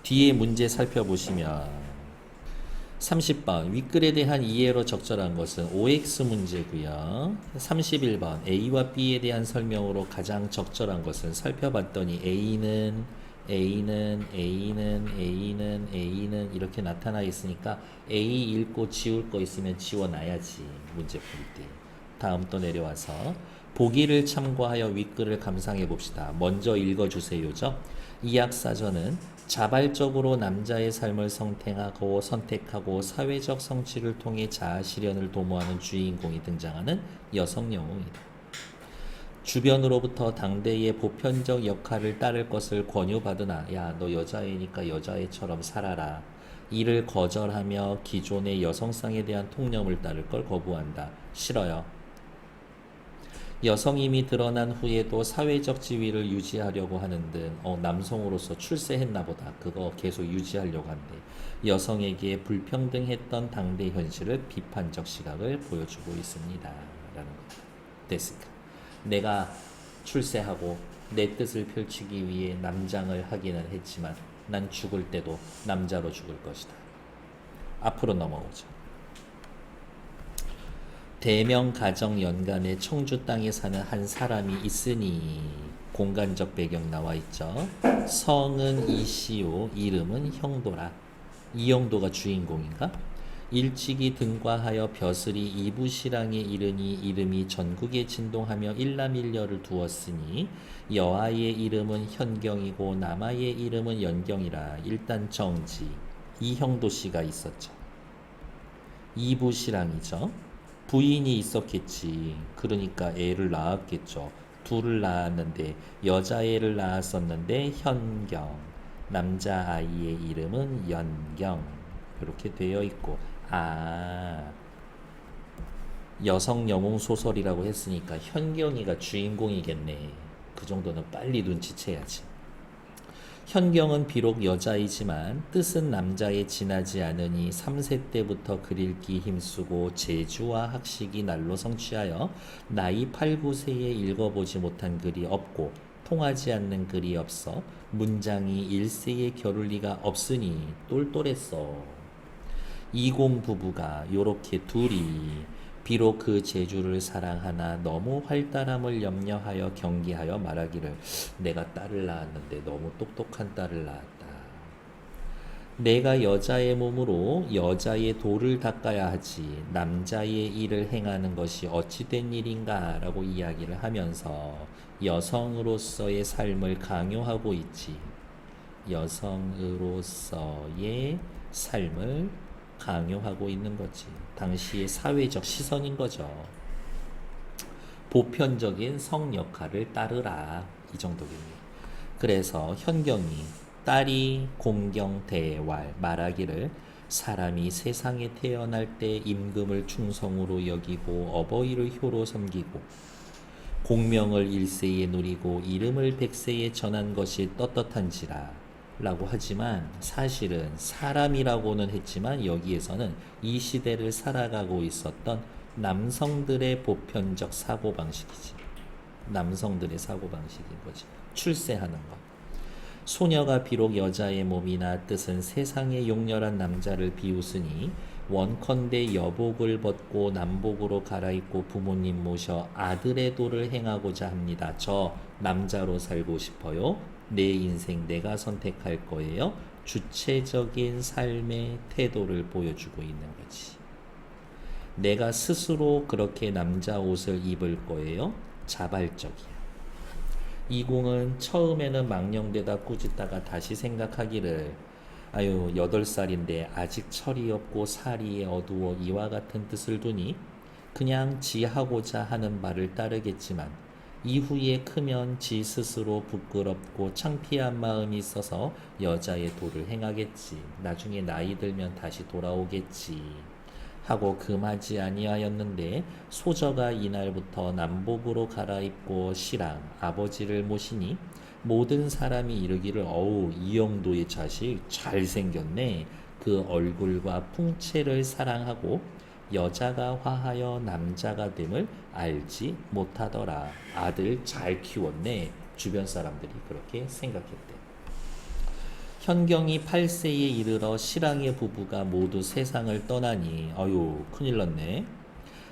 뒤에 문제 살펴보시면 30번 윗글에 대한 이해로 적절한 것은 OX 문제고요. 31번 A와 B에 대한 설명으로 가장 적절한 것은 살펴봤더니 A는 이렇게 나타나 있으니까 A 읽고 지울 거 있으면 지워놔야지 문제 풀 때. 다음 또 내려와서 보기를 참고하여 윗글을 감상해 봅시다. 먼저 읽어주세요죠. 이학사전은 자발적으로 남자의 삶을 선택하고 사회적 성취를 통해 자아 실현을 도모하는 주인공이 등장하는 여성 영웅이다. 주변으로부터 당대의 보편적 역할을 따를 것을 권유받으나 야, 너 여자애니까 여자애처럼 살아라. 이를 거절하며 기존의 여성상에 대한 통념을 따를 걸 거부한다. 싫어요. 여성임이 드러난 후에도 사회적 지위를 유지하려고 하는 등 남성으로서 출세했나 보다. 그거 계속 유지하려고 한대. 여성에게 불평등했던 당대 현실을 비판적 시각을 보여주고 있습니다. 라는 겁니다. 됐을까? 내가 출세하고 내 뜻을 펼치기 위해 남장을 하기는 했지만 난 죽을 때도 남자로 죽을 것이다. 앞으로 넘어오죠. 대명 가정 연간에 청주 땅에 사는 한 사람이 있으니 공간적 배경 나와 있죠. 성은 이시오, 이름은 형도라. 이형도가 주인공인가? 일찍이 등과하여 벼슬이 이부시랑에 이르니 이름이 전국에 진동하며 일남일녀를 두었으니 여아의 이름은 현경이고 남아의 이름은 연경이라. 일단 정지. 이형도 씨가 있었죠. 이부시랑이죠. 부인이 있었겠지. 그러니까 애를 낳았겠죠. 둘을 낳았는데 여자애를 낳았었는데 현경, 남자아이의 이름은 연경. 이렇게 되어 있고 여성 영웅 소설이라고 했으니까 현경이가 주인공이겠네. 그 정도는 빨리 눈치채야지. 현경은 비록 여자이지만 뜻은 남자에 지나지 않으니 3세 때부터 글 읽기 힘쓰고 재주와 학식이 날로 성취하여 나이 8, 9세에 읽어보지 못한 글이 없고 통하지 않는 글이 없어 문장이 1세에 겨룰 리가 없으니 똘똘했어. 이공 부부가 요렇게 둘이 비록 그 재주를 사랑하나 너무 활달함을 염려하여 경계하여 말하기를 내가 딸을 낳았는데 너무 똑똑한 딸을 낳았다. 내가 여자의 몸으로 여자의 도를 닦아야 하지 남자의 일을 행하는 것이 어찌된 일인가 라고 이야기를 하면서 여성으로서의 삶을 강요하고 있지. 여성으로서의 삶을 강요하고 있는 거지. 당시의 사회적 시선인 거죠. 보편적인 성 역할을 따르라. 이 정도겠네. 그래서 현경이 딸이 공경대왈 말하기를 사람이 세상에 태어날 때 임금을 충성으로 여기고 어버이를 효로 섬기고 공명을 일세에 누리고 이름을 백세에 전한 것이 떳떳한지라 라고 하지만 사실은 사람이라고는 했지만 여기에서는 이 시대를 살아가고 있었던 남성들의 보편적 사고방식이지. 남성들의 사고방식인 거지. 출세하는 것. 소녀가 비록 여자의 몸이나 뜻은 세상에 용렬한 남자를 비웃으니 원컨대 여복을 벗고 남복으로 갈아입고 부모님 모셔 아들의 도를 행하고자 합니다. 저 남자로 살고 싶어요. 내 인생 내가 선택할 거예요. 주체적인 삶의 태도를 보여주고 있는 거지. 내가 스스로 그렇게 남자 옷을 입을 거예요. 자발적이야. 이공은 처음에는 망령되다 꾸짖다가 다시 생각하기를 아유 8살인데 아직 철이 없고 살이 어두워 이와 같은 뜻을 두니 그냥 지 하고자 하는 말을 따르겠지만 이후에 크면 지 스스로 부끄럽고 창피한 마음이 있어서 여자의 도를 행하겠지. 나중에 나이 들면 다시 돌아오겠지. 하고 금하지 아니하였는데 소저가 이날부터 남복으로 갈아입고 시랑 아버지를 모시니 모든 사람이 이르기를 어우 이영도의 자식 잘생겼네. 그 얼굴과 풍채를 사랑하고 여자가 화하여 남자가 됨을 알지 못하더라. 아들 잘 키웠네. 주변 사람들이 그렇게 생각했대. 현경이 8세에 이르러 실랑의 부부가 모두 세상을 떠나니 어유 큰일 났네.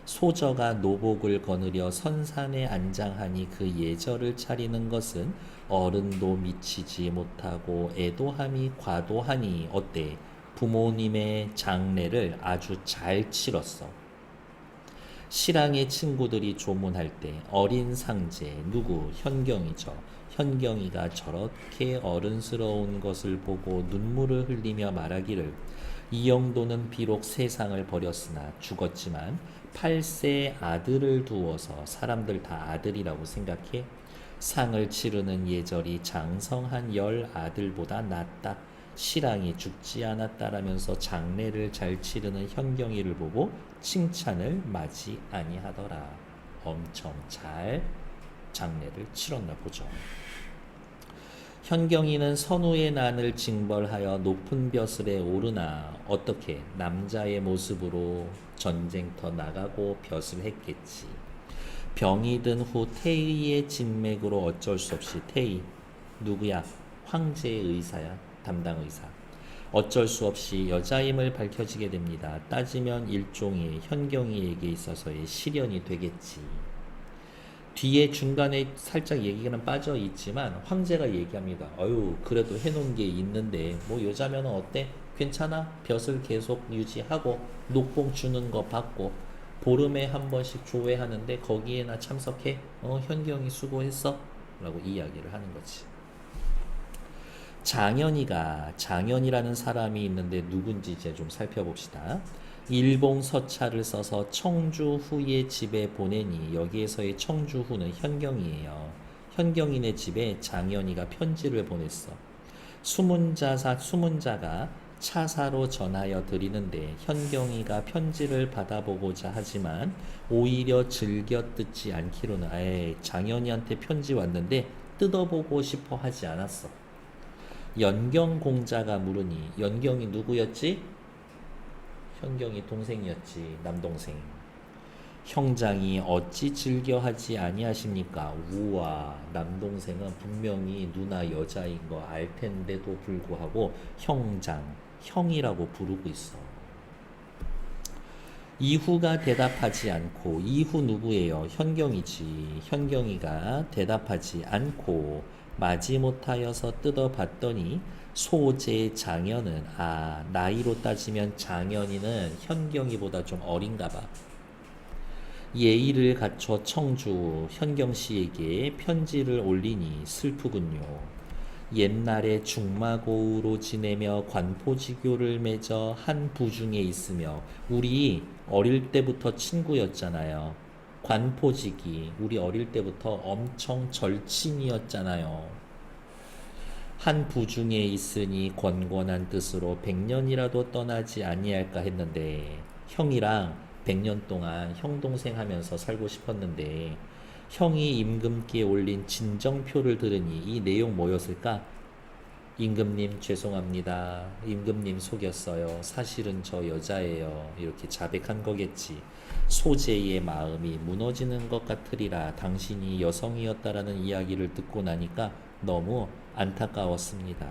소저가 노복을 거느려 선산에 안장하니 그 예절을 차리는 것은 어른도 미치지 못하고 애도함이 과도하니 어때? 부모님의 장례를 아주 잘 치렀어. 실랑의 친구들이 조문할 때 어린 상제 누구 현경이죠. 현경이가 저렇게 어른스러운 것을 보고 눈물을 흘리며 말하기를 이영도는 비록 세상을 버렸으나 죽었지만 8세 아들을 두어서 사람들 다 아들이라고 생각해 상을 치르는 예절이 장성한 10아들보다 낫다. 실랑이 죽지 않았다라면서 장례를 잘 치르는 현경이를 보고 칭찬을 마지 아니하더라. 엄청 잘 장례를 치렀나 보죠. 현경이는 선우의 난을 징벌하여 높은 벼슬에 오르나 어떻게 남자의 모습으로 전쟁터 나가고 벼슬 했겠지. 병이 든 후 태의의 진맥으로 어쩔 수 없이 태의 누구야? 황제의 의사야. 담당 의사. 어쩔 수 없이 여자임을 밝혀지게 됩니다. 따지면 일종의 현경이에게 있어서의 시련이 되겠지. 뒤에 중간에 살짝 얘기가 빠져 있지만 황제가 얘기합니다. 어유 그래도 해놓은 게 있는데 뭐 여자면은 어때? 괜찮아? 벼슬 계속 유지하고 녹봉 주는 거 받고 보름에 한 번씩 조회하는데 거기에나 참석해? 현경이 수고했어? 라고 이야기를 하는 거지. 장현이라는 사람이 있는데 누군지 이제 좀 살펴봅시다. 일봉서차를 써서 청주후의 집에 보내니 여기에서의 청주후는 현경이에요. 현경이네 집에 장현이가 편지를 보냈어. 수문자가 차사로 전하여 드리는데 현경이가 편지를 받아보고자 하지만 오히려 즐겨 뜯지 않기로는 장현이한테 편지 왔는데 뜯어보고 싶어 하지 않았어. 연경공자가 물으니 연경이 누구였지? 현경이 동생이었지. 남동생. 형장이 어찌 즐겨하지 아니하십니까? 우와, 남동생은 분명히 누나 여자인 거 알 텐데도 불구하고 형장, 형이라고 부르고 있어. 이후가 대답하지 않고 이후 누구예요? 현경이지. 현경이가 대답하지 않고 마지못하여서 뜯어봤더니 소재 장현은 나이로 따지면 장현이는 현경이보다 좀 어린가 봐. 예의를 갖춰 청주 현경씨에게 편지를 올리니 슬프군요. 옛날에 중마고우로 지내며 관포지교를 맺어 한 부중에 있으며 우리 어릴 때부터 친구였잖아요. 관포지기 우리 어릴 때부터 엄청 절친이었잖아요. 한 부중에 있으니 권권한 뜻으로 100년이라도 떠나지 아니할까 했는데 형이랑 100년 동안 형 동생 하면서 살고 싶었는데 형이 임금께 올린 진정표를 들으니 이 내용 뭐였을까? 임금님 죄송합니다. 임금님 속였어요. 사실은 저 여자예요. 이렇게 자백한 거겠지. 소재의 마음이 무너지는 것 같으리라. 당신이 여성이었다라는 이야기를 듣고 나니까 너무 안타까웠습니다.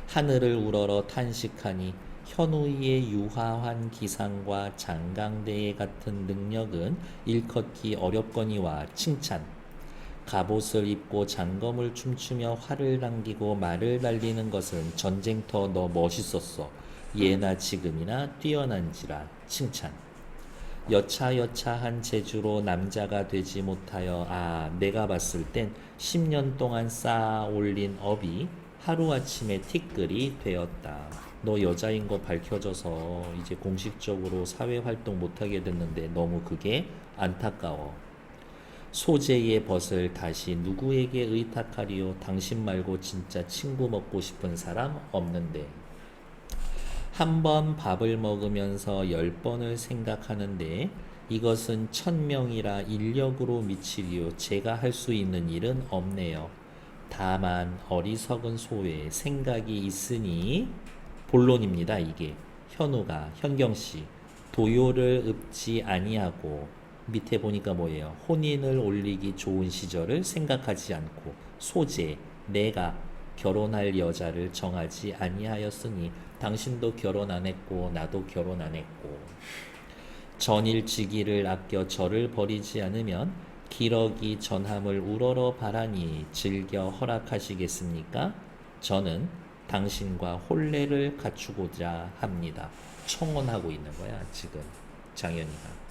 하늘을 우러러 탄식하니 현우이의 유화환 기상과 장강대의 같은 능력은 일컫기 어렵거니와 칭찬. 갑옷을 입고 장검을 춤추며 활을 당기고 말을 날리는 것은 전쟁터 너 멋있었어. 예나 지금이나 뛰어난지라 칭찬. 여차여차한 재주로 남자가 되지 못하여 내가 봤을 땐 10년 동안 쌓아 올린 업이 하루아침에 티끌이 되었다. 너 여자인 거 밝혀져서 이제 공식적으로 사회활동 못하게 됐는데 너무 그게 안타까워. 소재의 벗을 다시 누구에게 의탁하리요? 당신 말고 진짜 친구 먹고 싶은 사람 없는데. 한 번 밥을 먹으면서 10번을 생각하는데 이것은 1000명이라 인력으로 미치리요. 제가 할 수 있는 일은 없네요. 다만 어리석은 소에 생각이 있으니 본론입니다. 이게 현우가 현경씨 도요를 읊지 아니하고 밑에 보니까 혼인을 올리기 좋은 시절을 생각하지 않고 소재 내가 결혼할 여자를 정하지 아니하였으니 당신도 결혼 안 했고 나도 결혼 안 했고 전일지기를 아껴 저를 버리지 않으면 기러기 전함을 우러러 바라니 즐겨 허락하시겠습니까? 저는 당신과 혼례를 갖추고자 합니다. 청혼하고 있는 거야 지금 장현이가.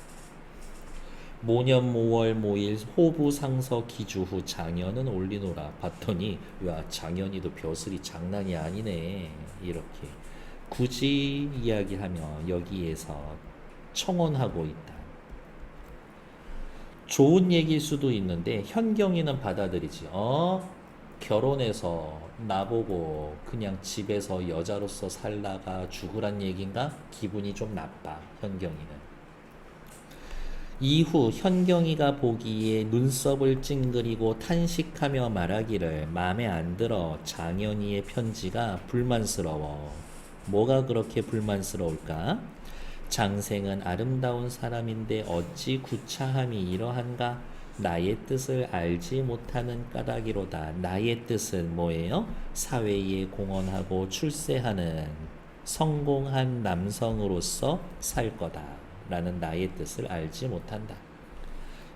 모년 모월 모일 호부상서 기주후 장현은 올리노라. 봤더니 야 장현이도 벼슬이 장난이 아니네. 이렇게 굳이 이야기하면 여기에서 청혼하고 있다. 좋은 얘기일 수도 있는데 현경이는 받아들이지. 결혼해서 나보고 그냥 집에서 여자로서 살다가 죽으란 얘긴가? 기분이 좀 나빠 현경이는. 이후 현경이가 보기에 눈썹을 찡그리고 탄식하며 말하기를 마음에 안 들어. 장현이의 편지가 불만스러워. 뭐가 그렇게 불만스러울까? 장생은 아름다운 사람인데 어찌 구차함이 이러한가? 나의 뜻을 알지 못하는 까닭이로다. 나의 뜻은 뭐예요? 사회에 공헌하고 출세하는 성공한 남성으로서 살 거다 라는 나의 뜻을 알지 못한다.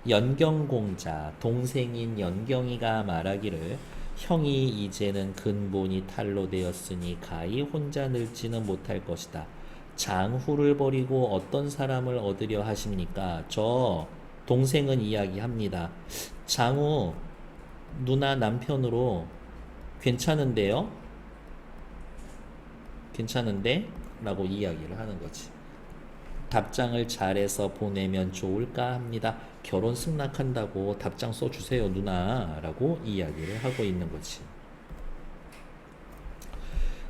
연경공자 동생인 연경이가 말하기를 형이 이제는 근본이 탈로 되었으니 가히 혼자 늙지는 못할 것이다. 장후를 버리고 어떤 사람을 얻으려 하십니까? 저 동생은 이야기합니다. 장후 누나 남편으로 괜찮은데요? 괜찮은데? 라고 이야기를 하는 거지. 답장을 잘해서 보내면 좋을까 합니다. 결혼 승낙한다고 답장 써주세요 누나 라고 이야기를 하고 있는 거지.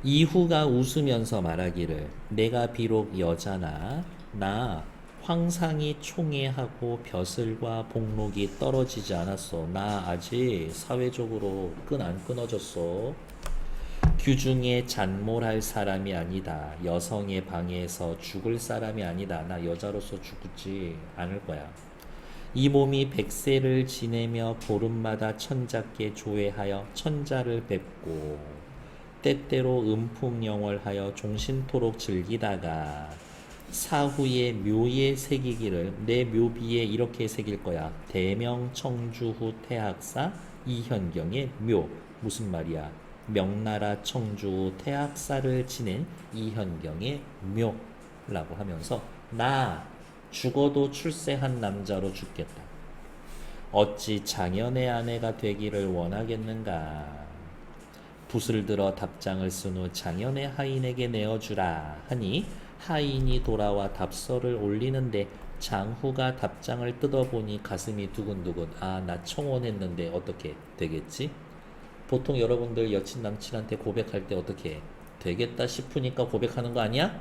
이후가 웃으면서 말하기를 내가 비록 여자나 나 황상이 총애하고 벼슬과 복록이 떨어지지 않았어. 나 아직 사회적으로 끈 안 끊어졌어. 규중에 잔몰할 사람이 아니다. 여성의 방해에서 죽을 사람이 아니다. 나 여자로서 죽지 않을 거야. 이 몸이 100세를 지내며 보름마다 천자께 조회하여 천자를 뵙고 때때로 음풍영월하여 종신토록 즐기다가 사후에 묘에 새기기를 내 묘비에 이렇게 새길 거야. 대명청주후 태학사 이현경의 묘. 무슨 말이야? 명나라 청주 태학사를 지낸 이현경의 묘라고 하면서 나 죽어도 출세한 남자로 죽겠다. 어찌 장현의 아내가 되기를 원하겠는가. 붓을 들어 답장을 쓴 후 장현의 하인에게 내어주라 하니 하인이 돌아와 답서를 올리는데 장후가 답장을 뜯어보니 가슴이 두근두근. 나 청혼했는데 어떻게 되겠지? 보통 여러분들 여친 남친한테 고백할 때 어떻게 되겠다 싶으니까 고백하는 거 아니야?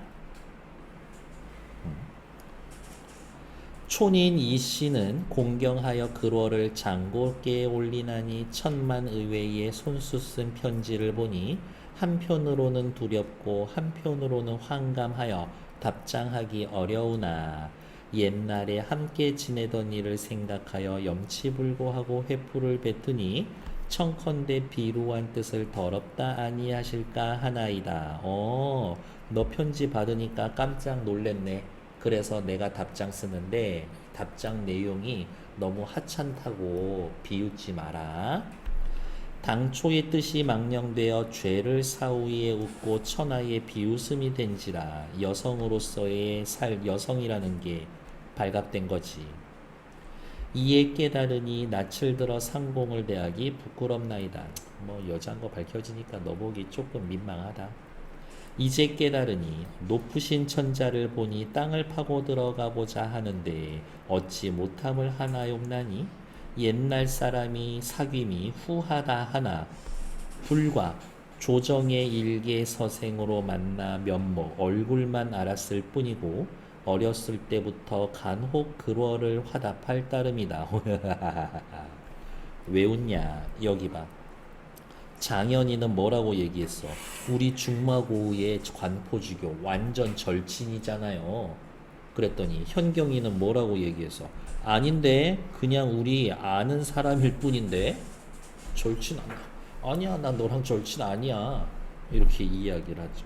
촌인 이 씨는 공경하여 글월을 장고께 올리나니 천만 의외의 손수 쓴 편지를 보니 한편으로는 두렵고 한편으로는 황감하여 답장하기 어려우나 옛날에 함께 지내던 일을 생각하여 염치불고하고 회풀을 뱉으니 청컨대 비루한 뜻을 더럽다 아니하실까 하나이다. 너 편지 받으니까 깜짝 놀랬네. 그래서 내가 답장 쓰는데 답장 내용이 너무 하찮다고 비웃지 마라. 당초의 뜻이 망령되어 죄를 사후에 웃고 천하의 비웃음이 된지라. 여성으로서의 여성이라는 게 발각된 거지. 이에 깨달으니 낯을 들어 상공을 대하기 부끄럽나이다. 여자인 거 밝혀지니까 너 보기 조금 민망하다. 이제 깨달으니 높으신 천자를 보니 땅을 파고 들어가 보자 하는데 어찌 못함을 하나옵나니 옛날 사람이 사귐이 후하다 하나 불과 조정의 일개 서생으로 만나 면목 얼굴만 알았을 뿐이고 어렸을 때부터 간혹 글월을 화답할 따름이다. 왜 웃냐? 여기 봐. 장현이는 뭐라고 얘기했어? 우리 중마고우의 관포주교 완전 절친이잖아요. 그랬더니 현경이는 뭐라고 얘기했어? 아닌데 그냥 우리 아는 사람일 뿐인데 절친 않나? 아니야, 난 너랑 절친 아니야. 이렇게 이야기를 하죠.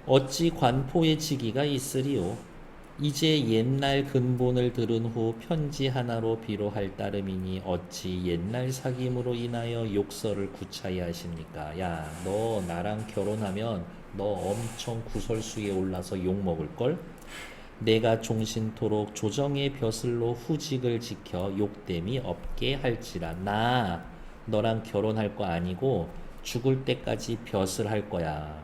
어찌 관포의 지기가 있으리요. 이제 옛날 근본을 들은 후 편지 하나로 비로할 따름이니 어찌 옛날 사귐으로 인하여 욕설을 구차히 하십니까? 야, 너 나랑 결혼하면 너 엄청 구설수에 올라서 욕먹을걸? 내가 종신토록 조정의 벼슬로 후직을 지켜 욕됨이 없게 할지라. 나 너랑 결혼할 거 아니고 죽을 때까지 벼슬 할 거야.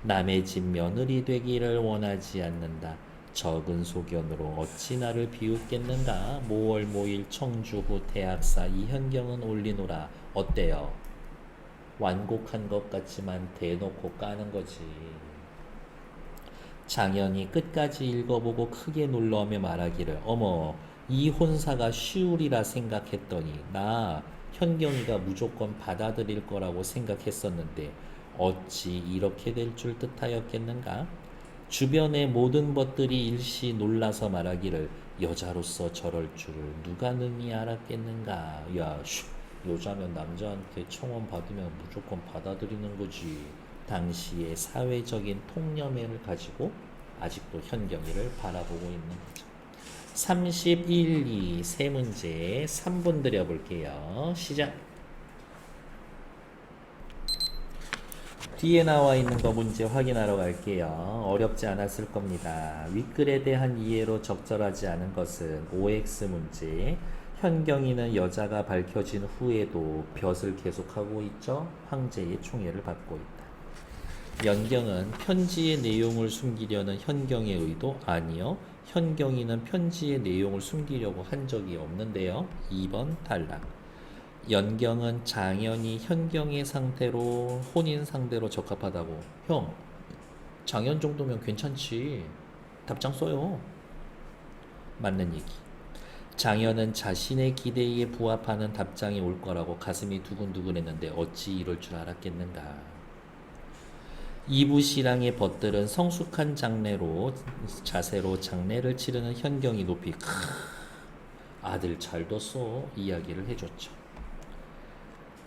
남의 집 며느리 되기를 원하지 않는다. 적은 소견으로 어찌 나를 비웃겠는가. 모월 모일 청주후 대학사 이현경은 올리노라. 어때요? 완곡한 것 같지만 대놓고 까는 거지. 장현이 끝까지 읽어보고 크게 놀라며 말하기를 어머, 이 혼사가 쉬우리라 생각했더니 나 현경이가 무조건 받아들일 거라고 생각했었는데 어찌 이렇게 될 줄 뜻하였겠는가? 주변의 모든 것들이 일시 놀라서 말하기를 여자로서 저럴 줄을 누가 능히 알았겠는가? 야, 여자면 남자한테 청혼 받으면 무조건 받아들이는 거지. 당시의 사회적인 통념을 가지고 아직도 현경이를 바라보고 있는 거죠. 31, 2, 세 문제 3분 드려볼게요. 시작. 뒤에 나와 있는 거 문제 확인하러 갈게요. 어렵지 않았을 겁니다. 윗글에 대한 이해로 적절하지 않은 것은 OX 문제. 현경이는 여자가 밝혀진 후에도 벼슬 계속하고 있죠. 황제의 총애를 받고 있다. 연경은 편지의 내용을 숨기려는 현경의 의도 아니요. 현경이는 편지의 내용을 숨기려고 한 적이 없는데요. 2번 탈락. 연경은 장현이 현경의 상태로 혼인 상대로 적합하다고. 형, 장현 정도면 괜찮지. 답장 써요. 맞는 얘기. 장현은 자신의 기대에 부합하는 답장이 올 거라고 가슴이 두근두근했는데 어찌 이럴 줄 알았겠는가. 이부신랑의 벗들은 성숙한 자세로 장례를 치르는 현경이 높이 아들 잘 뒀어 이야기를 해줬죠.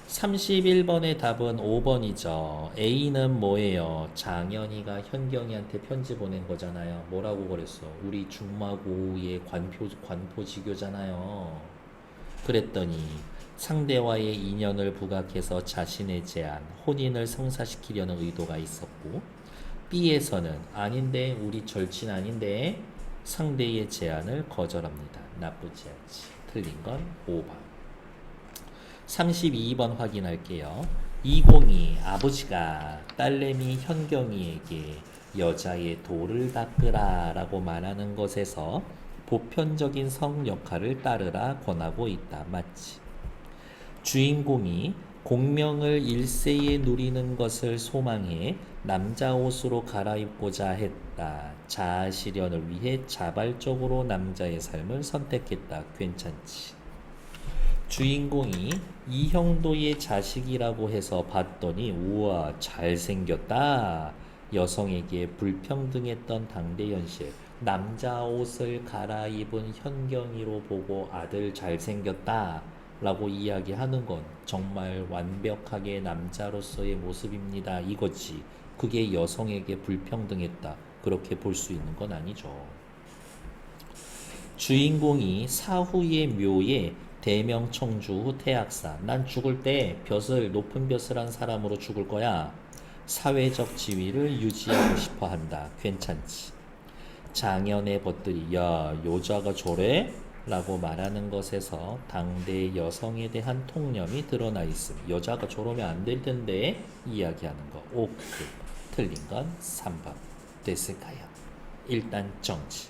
31번의 답은 5번이죠. A는 뭐예요? 장현이가 현경이한테 편지 보낸 거잖아요. 뭐라고 그랬어? 우리 중마고의 관포지교잖아요. 그랬더니 상대와의 인연을 부각해서 자신의 제안, 혼인을 성사시키려는 의도가 있었고, B에서는 아닌데 우리 절친 아닌데 상대의 제안을 거절합니다. 나쁘지 않지. 틀린 건 5번. 32번 확인할게요. 202 아버지가 딸내미 현경이에게 여자의 도를 닦으라 라고 말하는 것에서 보편적인 성 역할을 따르라 권하고 있다. 맞지? 주인공이 공명을 일세에 누리는 것을 소망해 남자 옷으로 갈아입고자 했다. 자아 실현을 위해 자발적으로 남자의 삶을 선택했다. 괜찮지? 주인공이 이형도의 자식이라고 해서 봤더니 우와 잘생겼다. 여성에게 불평등했던 당대 현실. 남자 옷을 갈아입은 현경이로 보고 아들 잘생겼다 라고 이야기하는 건 정말 완벽하게 남자로서의 모습입니다 이거지. 그게 여성에게 불평등했다 그렇게 볼 수 있는 건 아니죠. 주인공이 사후의 묘에 대명청주 후 태학사. 난 죽을 때 높은 벼슬한 사람으로 죽을 거야. 사회적 지위를 유지하고 싶어 한다. 괜찮지. 장현의 벗들이 야 여자가 저래? 라고 말하는 것에서 당대 여성에 대한 통념이 드러나 있음. 여자가 저러면 안 될 텐데 이야기하는 거. 오케이. 틀린 건 3번. 됐을까요? 일단 정지.